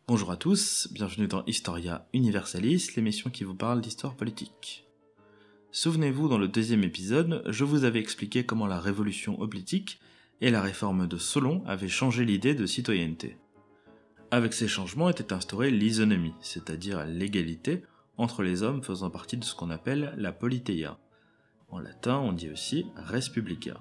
Bonjour à tous, bienvenue dans Historia Universalis, l'émission qui vous parle d'histoire politique. Souvenez-vous, dans le deuxième épisode, je vous avais expliqué comment la révolution politique et la réforme de Solon avaient changé l'idée de citoyenneté. Avec ces changements était instaurée l'isonomie, c'est-à-dire l'égalité entre les hommes faisant partie de ce qu'on appelle la politeia. En latin, on dit aussi res publica.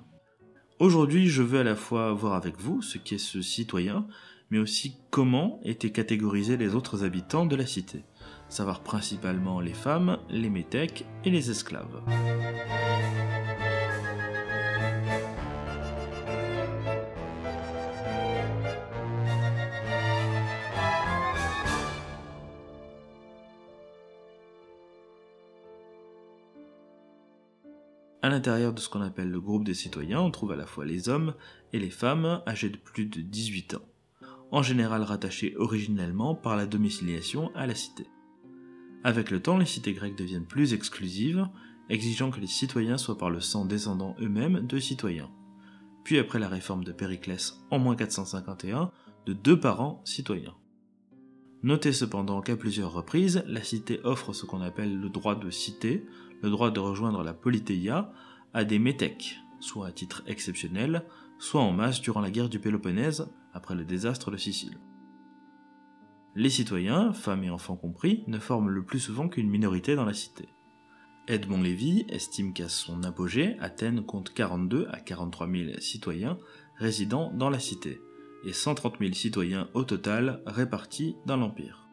Aujourd'hui, je veux à la fois voir avec vous ce qu'est ce citoyen, mais aussi comment étaient catégorisés les autres habitants de la cité, savoir principalement les femmes, les métèques et les esclaves. À l'intérieur de ce qu'on appelle le groupe des citoyens, on trouve à la fois les hommes et les femmes âgés de plus de 18 ans, en général rattachés originellement par la domiciliation à la cité. Avec le temps, les cités grecques deviennent plus exclusives, exigeant que les citoyens soient par le sang descendants eux-mêmes de citoyens. Puis après la réforme de Périclès en 451, de 2 parents citoyens. Notez cependant qu'à plusieurs reprises, la cité offre ce qu'on appelle le droit de cité, le droit de rejoindre la politeia, à des métèques, soit à titre exceptionnel, soit en masse durant la guerre du Péloponnèse, après le désastre de Sicile. Les citoyens, femmes et enfants compris, ne forment le plus souvent qu'une minorité dans la cité. Edmond Lévy estime qu'à son apogée, Athènes compte 42 à 43 000 citoyens résidant dans la cité, et 130 000 citoyens au total répartis dans l'Empire.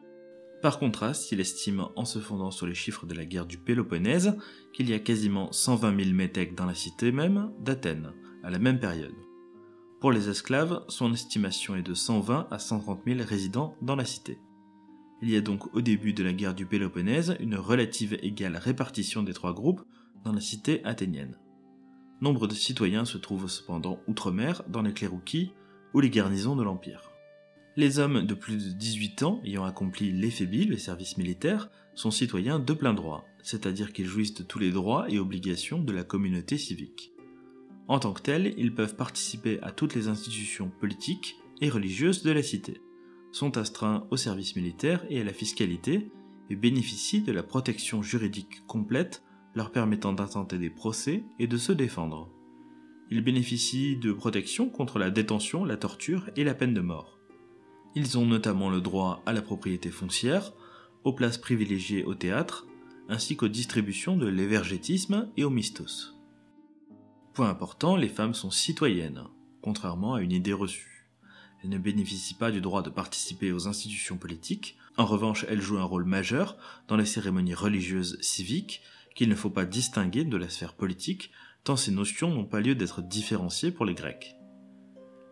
Par contraste, il estime, en se fondant sur les chiffres de la guerre du Péloponnèse, qu'il y a quasiment 120 000 métèques dans la cité même d'Athènes, à la même période. Pour les esclaves, son estimation est de 120 à 130 000 résidents dans la cité. Il y a donc au début de la guerre du Péloponnèse une relative égale répartition des 3 groupes dans la cité athénienne. Nombre de citoyens se trouvent cependant outre-mer dans les cléroukies ou les garnisons de l'Empire. Les hommes de plus de 18 ans ayant accompli l'éphébie, le service militaire, sont citoyens de plein droit, c'est-à-dire qu'ils jouissent de tous les droits et obligations de la communauté civique. En tant que tels, ils peuvent participer à toutes les institutions politiques et religieuses de la cité, sont astreints au service militaire et à la fiscalité, et bénéficient de la protection juridique complète leur permettant d'intenter des procès et de se défendre. Ils bénéficient de protection contre la détention, la torture et la peine de mort. Ils ont notamment le droit à la propriété foncière, aux places privilégiées au théâtre, ainsi qu'aux distributions de l'évergétisme et au mistos. Point important, les femmes sont citoyennes, contrairement à une idée reçue. Elles ne bénéficient pas du droit de participer aux institutions politiques, en revanche elles jouent un rôle majeur dans les cérémonies religieuses civiques qu'il ne faut pas distinguer de la sphère politique, tant ces notions n'ont pas lieu d'être différenciées pour les Grecs.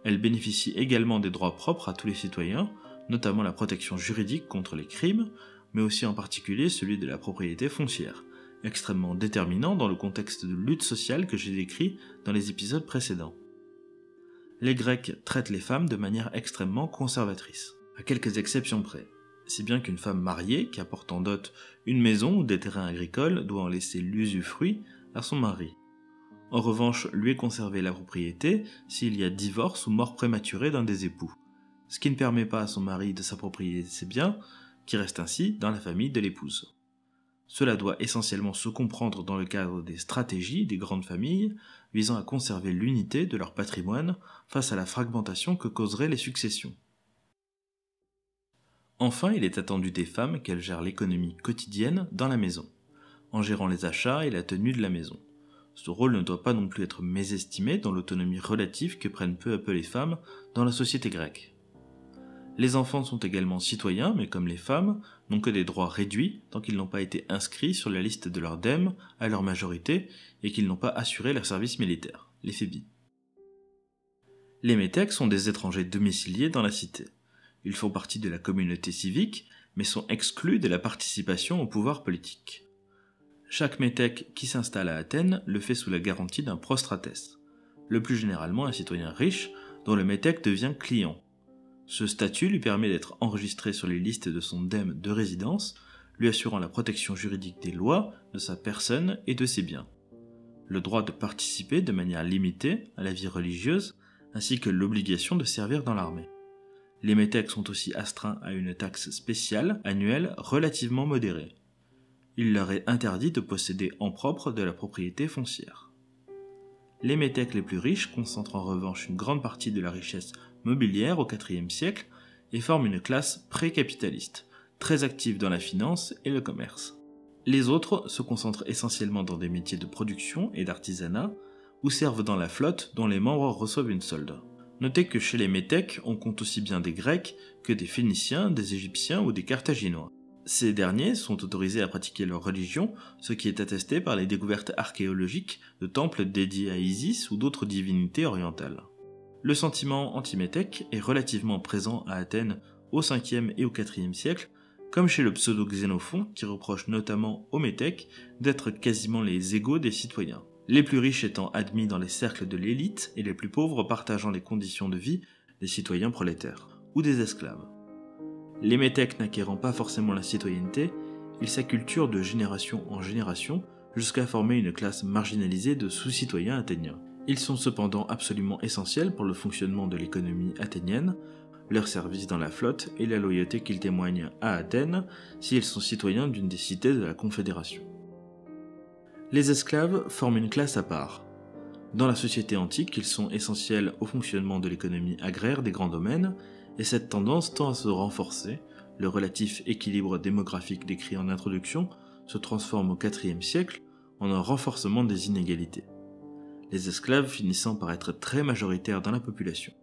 Elles bénéficient également des droits propres à tous les citoyens, notamment la protection juridique contre les crimes, mais aussi en particulier celui de la propriété foncière, extrêmement déterminant dans le contexte de lutte sociale que j'ai décrit dans les épisodes précédents. Les Grecs traitent les femmes de manière extrêmement conservatrice, à quelques exceptions près, si bien qu'une femme mariée qui apporte en dot une maison ou des terrains agricoles doit en laisser l'usufruit à son mari. En revanche, lui est conservée la propriété s'il y a divorce ou mort prématurée d'un des époux, ce qui ne permet pas à son mari de s'approprier ses biens, qui restent ainsi dans la famille de l'épouse. Cela doit essentiellement se comprendre dans le cadre des stratégies des grandes familles visant à conserver l'unité de leur patrimoine face à la fragmentation que causeraient les successions. Enfin, il est attendu des femmes qu'elles gèrent l'économie quotidienne dans la maison, en gérant les achats et la tenue de la maison. Ce rôle ne doit pas non plus être mésestimé dans l'autonomie relative que prennent peu à peu les femmes dans la société grecque. Les enfants sont également citoyens, mais comme les femmes, n'ont que des droits réduits tant qu'ils n'ont pas été inscrits sur la liste de leur dème à leur majorité et qu'ils n'ont pas assuré leur service militaire, l'éphébie. Les métèques sont des étrangers domiciliés dans la cité. Ils font partie de la communauté civique, mais sont exclus de la participation au pouvoir politique. Chaque métèque qui s'installe à Athènes le fait sous la garantie d'un prostratès, le plus généralement un citoyen riche dont le métèque devient client. Ce statut lui permet d'être enregistré sur les listes de son dème de résidence, lui assurant la protection juridique des lois, de sa personne et de ses biens. Le droit de participer de manière limitée à la vie religieuse, ainsi que l'obligation de servir dans l'armée. Les métèques sont aussi astreints à une taxe spéciale annuelle relativement modérée. Il leur est interdit de posséder en propre de la propriété foncière. Les métèques les plus riches concentrent en revanche une grande partie de la richesse mobilière au IVe siècle et forment une classe pré-capitaliste, très active dans la finance et le commerce. Les autres se concentrent essentiellement dans des métiers de production et d'artisanat ou servent dans la flotte dont les membres reçoivent une solde. Notez que chez les métèques, on compte aussi bien des Grecs que des Phéniciens, des Égyptiens ou des Carthaginois. Ces derniers sont autorisés à pratiquer leur religion, ce qui est attesté par les découvertes archéologiques de temples dédiés à Isis ou d'autres divinités orientales. Le sentiment anti-métèque est relativement présent à Athènes au 5e et au 4e siècle, comme chez le pseudo-Xénophon qui reproche notamment aux métèques d'être quasiment les égaux des citoyens, les plus riches étant admis dans les cercles de l'élite et les plus pauvres partageant les conditions de vie des citoyens prolétaires ou des esclaves. Les métèques n'acquérant pas forcément la citoyenneté, ils s'acculturent de génération en génération jusqu'à former une classe marginalisée de sous-citoyens athéniens. Ils sont cependant absolument essentiels pour le fonctionnement de l'économie athénienne, leur service dans la flotte et la loyauté qu'ils témoignent à Athènes s'ils sont citoyens d'une des cités de la Confédération. Les esclaves forment une classe à part. Dans la société antique, ils sont essentiels au fonctionnement de l'économie agraire des grands domaines, et cette tendance tend à se renforcer. Le relatif équilibre démographique décrit en introduction se transforme au IVe siècle en un renforcement des inégalités, les esclaves finissant par être très majoritaires dans la population.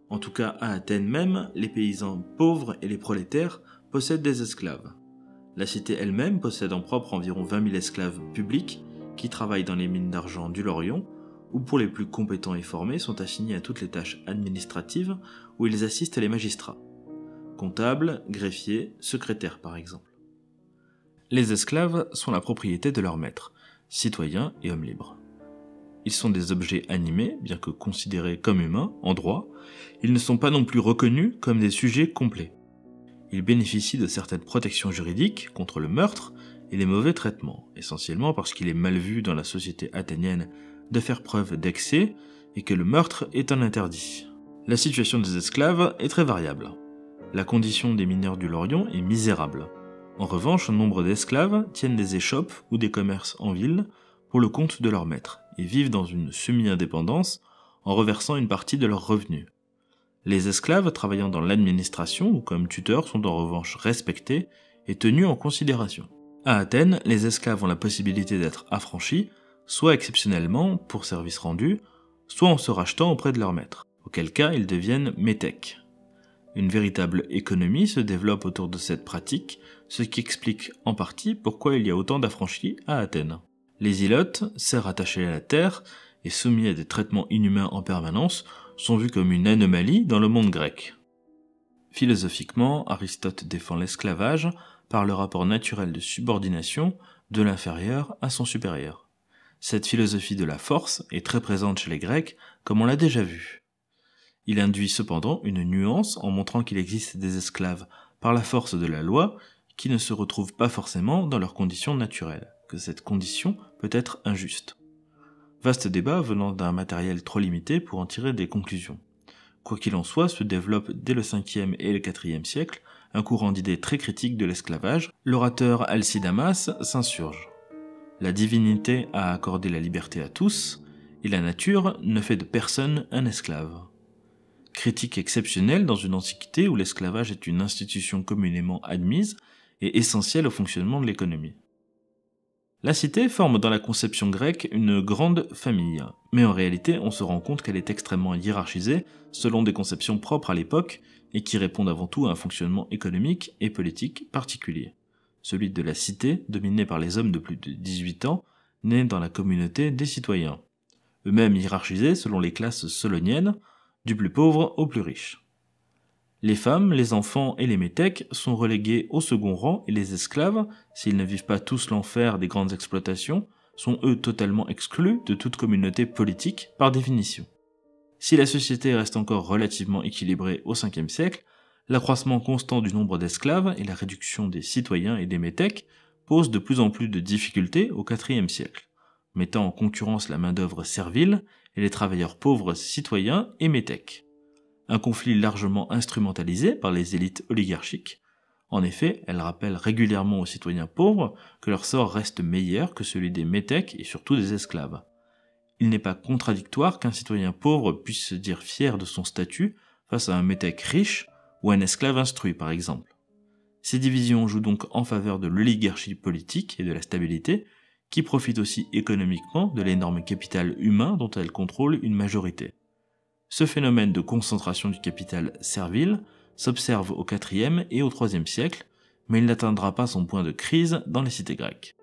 En tout cas, à Athènes même, les paysans pauvres et les prolétaires possèdent des esclaves. La cité elle-même possède en propre environ 20 000 esclaves publics qui travaillent dans les mines d'argent du Laurion, ou pour les plus compétents et formés sont assignés à toutes les tâches administratives où ils assistent les magistrats. Comptables, greffiers, secrétaires par exemple. Les esclaves sont la propriété de leurs maîtres, citoyens et hommes libres. Ils sont des objets animés, bien que considérés comme humains, en droit, ils ne sont pas non plus reconnus comme des sujets complets. Ils bénéficient de certaines protections juridiques contre le meurtre et les mauvais traitements, essentiellement parce qu'il est mal vu dans la société athénienne de faire preuve d'excès et que le meurtre est un interdit. La situation des esclaves est très variable. La condition des mineurs du Laurion est misérable. En revanche, nombre d'esclaves tiennent des échoppes ou des commerces en ville pour le compte de leur maître et vivent dans une semi-indépendance en reversant une partie de leurs revenus. Les esclaves travaillant dans l'administration ou comme tuteurs sont en revanche respectés et tenus en considération. À Athènes, les esclaves ont la possibilité d'être affranchis, soit exceptionnellement pour service rendu, soit en se rachetant auprès de leur maître, auquel cas ils deviennent métèques. Une véritable économie se développe autour de cette pratique, ce qui explique en partie pourquoi il y a autant d'affranchis à Athènes. Les ilotes, serfs attachés à la terre et soumis à des traitements inhumains en permanence, sont vus comme une anomalie dans le monde grec. Philosophiquement, Aristote défend l'esclavage par le rapport naturel de subordination de l'inférieur à son supérieur. Cette philosophie de la force est très présente chez les Grecs, comme on l'a déjà vu. Il induit cependant une nuance en montrant qu'il existe des esclaves par la force de la loi qui ne se retrouvent pas forcément dans leurs conditions naturelles, que cette condition peut être injuste. Vaste débat venant d'un matériel trop limité pour en tirer des conclusions. Quoi qu'il en soit, se développe dès le 5e et le 4e siècle un courant d'idées très critique de l'esclavage. L'orateur Alcidamas s'insurge. La divinité a accordé la liberté à tous, et la nature ne fait de personne un esclave. Critique exceptionnelle dans une antiquité où l'esclavage est une institution communément admise et essentielle au fonctionnement de l'économie. La cité forme dans la conception grecque une grande famille, mais en réalité on se rend compte qu'elle est extrêmement hiérarchisée selon des conceptions propres à l'époque et qui répondent avant tout à un fonctionnement économique et politique particulier. Celui de la cité, dominée par les hommes de plus de 18 ans, nés dans la communauté des citoyens, eux-mêmes hiérarchisés selon les classes soloniennes, du plus pauvre au plus riche. Les femmes, les enfants et les métèques sont relégués au second rang et les esclaves, s'ils ne vivent pas tous l'enfer des grandes exploitations, sont eux totalement exclus de toute communauté politique par définition. Si la société reste encore relativement équilibrée au 5e siècle, l'accroissement constant du nombre d'esclaves et la réduction des citoyens et des métèques posent de plus en plus de difficultés au 4e siècle, mettant en concurrence la main-d'œuvre servile et les travailleurs pauvres citoyens et métèques. un conflit largement instrumentalisé par les élites oligarchiques. En effet, elles rappellent régulièrement aux citoyens pauvres que leur sort reste meilleur que celui des métèques et surtout des esclaves. Il n'est pas contradictoire qu'un citoyen pauvre puisse se dire fier de son statut face à un métèque riche ou un esclave instruit par exemple. Ces divisions jouent donc en faveur de l'oligarchie politique et de la stabilité, qui profite aussi économiquement de l'énorme capital humain dont elle contrôle une majorité. Ce phénomène de concentration du capital servile s'observe au IVe et au IIIe siècle, mais il n'atteindra pas son point de crise dans les cités grecques.